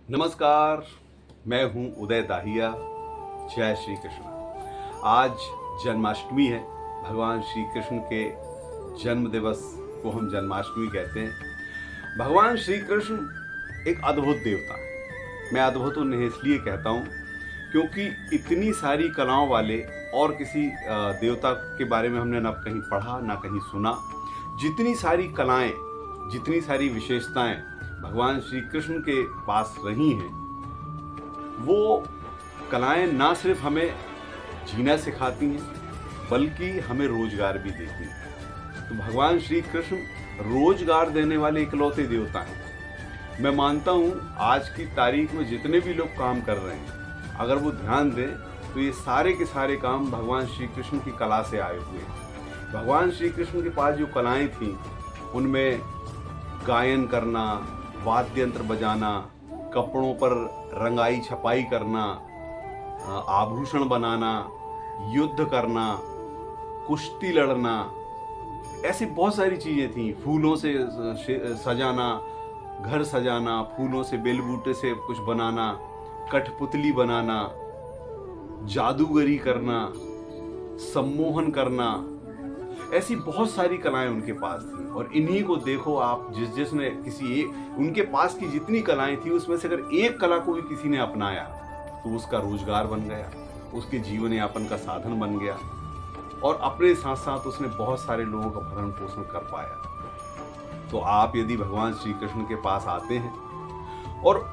नमस्कार, मैं हूं उदय दाहिया। जय श्री कृष्ण। आज जन्माष्टमी है। भगवान श्री कृष्ण के जन्म दिवस को हम जन्माष्टमी कहते हैं। भगवान श्री कृष्ण एक अद्भुत देवता है। मैं अद्भुत उन्हें इसलिए कहता हूं क्योंकि इतनी सारी कलाओं वाले और किसी देवता के बारे में हमने ना कहीं पढ़ा ना कहीं सुना। जितनी सारी कलाएं, जितनी सारी विशेषताएं भगवान श्री कृष्ण के पास रही हैं, वो कलाएं ना सिर्फ हमें जीना सिखाती हैं बल्कि हमें रोजगार भी देती हैं। तो भगवान श्री कृष्ण रोजगार देने वाले इकलौते देवता हैं। मैं मानता हूं आज की तारीख में जितने भी लोग काम कर रहे हैं, अगर वो ध्यान दें तो ये सारे के सारे काम भगवान श्री कृष्ण की कला से आए हुए हैं। भगवान श्री कृष्ण के पास जो कलाएं थीं उनमें गायन करना, वाद्य यंत्र बजाना, कपड़ों पर रंगाई छपाई करना, आभूषण बनाना, युद्ध करना, कुश्ती लड़ना, ऐसी बहुत सारी चीजें थीं। फूलों से सजाना, घर सजाना, फूलों से बेल बूटे से कुछ बनाना, कठपुतली बनाना, जादूगरी करना, सम्मोहन करना, ऐसी बहुत सारी कलाएं उनके पास थी। और इन्हीं को देखो आप, जिसने किसी एक, उनके पास की जितनी कलाएं थी उसमें से अगर एक कला को भी किसी ने अपनाया तो उसका रोजगार बन गया, उसके जीवन यापन का साधन बन गया और अपने साथ साथ उसने बहुत सारे लोगों का भरण पोषण कर पाया। तो आप यदि भगवान श्री कृष्ण के पास आते हैं और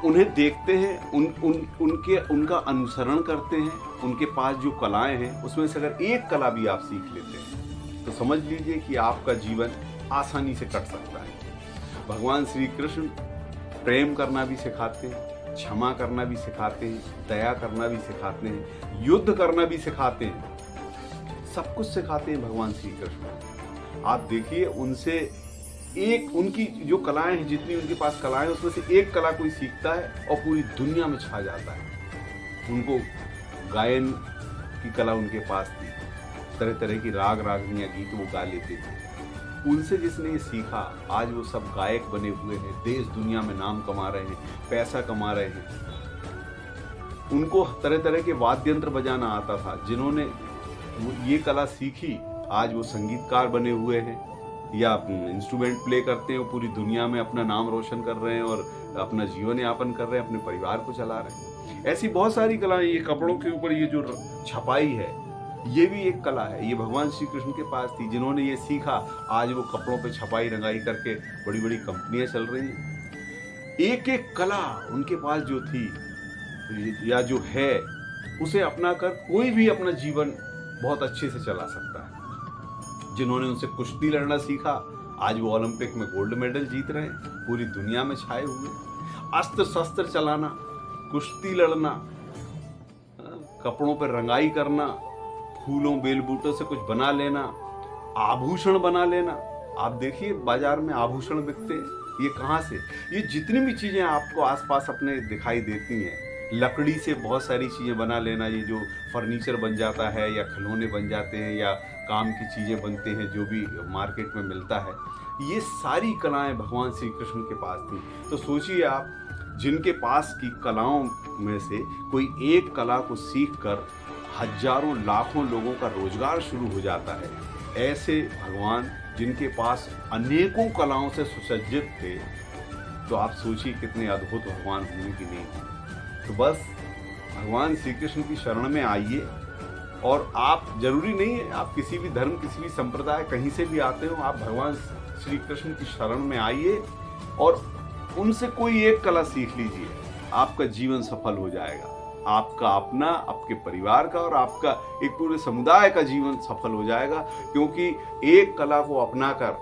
उन्हें देखते हैं, उनका अनुसरण करते हैं, उनके पास जो कलाएं हैं उसमें से अगर एक कला भी आप सीख लेते हैं तो समझ लीजिए कि आपका जीवन आसानी से कट सकता है। भगवान श्री कृष्ण प्रेम करना भी सिखाते हैं, क्षमा करना भी सिखाते हैं, दया करना भी सिखाते हैं, युद्ध करना भी सिखाते हैं, सब कुछ सिखाते हैं भगवान श्री कृष्ण। आप देखिए, उनसे एक, उनकी जो कलाएं हैं, जितनी उनके पास कलाएं हैं उसमें से एक कला कोई सीखता है और पूरी दुनिया में छा जाता है। उनको गायन की कला उनके पास थी, तरह तरह की राग रागनियां गीत वो गा लेते थे। उनसे जिसने ये सीखा आज वो सब गायक बने हुए हैं, देश दुनिया में नाम कमा रहे हैं, पैसा कमा रहे हैं। उनको तरह तरह के वाद्य यंत्र बजाना आता था। जिन्होंने ये कला सीखी आज वो संगीतकार बने हुए हैं या इंस्ट्रूमेंट प्ले करते हैं, वो पूरी दुनिया में अपना नाम रोशन कर रहे हैं और अपना जीवन यापन कर रहे हैं, अपने परिवार को चला रहे हैं। ऐसी बहुत सारी कलाएं, ये कपड़ों के ऊपर ये जो छपाई है ये भी एक कला है। ये भगवान श्री कृष्ण के पास थी। जिन्होंने ये सीखा आज वो कपड़ों पे छपाई रंगाई करके बड़ी बड़ी कंपनियां चल रही हैं। एक एक कला उनके पास जो थी या जो है उसे अपनाकर कोई भी अपना जीवन बहुत अच्छे से चला सकता है। जिन्होंने उनसे कुश्ती लड़ना सीखा आज वो ओलंपिक में गोल्ड मेडल जीत रहे हैं, पूरी दुनिया में छाए हुए। अस्त्र शस्त्र चलाना, कुश्ती लड़ना, कपड़ों पर रंगाई करना, फूलों बेल बूटों से कुछ बना लेना, आभूषण बना लेना। आप देखिए बाजार में आभूषण बिकते हैं, ये कहाँ से? ये जितनी भी चीजें आपको आसपास अपने दिखाई देती हैं, लकड़ी से बहुत सारी चीजें बना लेना, ये जो फर्नीचर बन जाता है या खिलौने बन जाते हैं या काम की चीजें बनते हैं जो भी मार्केट में मिलता है, ये सारी कलाएं भगवान श्री कृष्ण के पास थी। तो सोचिए आप, जिनके पास की कलाओं में से कोई एक कला को सीख कर हजारों लाखों लोगों का रोजगार शुरू हो जाता है, ऐसे भगवान जिनके पास अनेकों कलाओं से सुसज्जित थे, तो आप सोचिए कितने अद्भुत भगवान होंगे कि नहीं। तो बस भगवान श्री कृष्ण की शरण में आइए। और आप, जरूरी नहीं है आप किसी भी धर्म, किसी भी संप्रदाय, कहीं से भी आते हो, आप भगवान श्री कृष्ण की शरण में आइए और उनसे कोई एक कला सीख लीजिए। आपका जीवन सफल हो जाएगा। आपका अपना, आपके परिवार का और आपका एक पूरे समुदाय का जीवन सफल हो जाएगा। क्योंकि एक कला को अपनाकर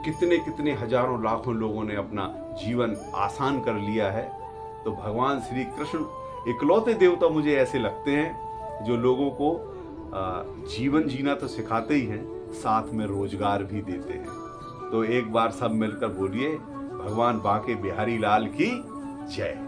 कितने कितने हजारों लाखों लोगों ने अपना जीवन आसान कर लिया है। तो भगवान श्री कृष्ण इकलौते देवता मुझे ऐसे लगते हैं जो लोगों को जीवन जीना तो सिखाते ही हैं, साथ में रोजगार भी देते हैं। तो एक बार सब मिलकर बोलिए, भगवान बांके बिहारी लाल की जय।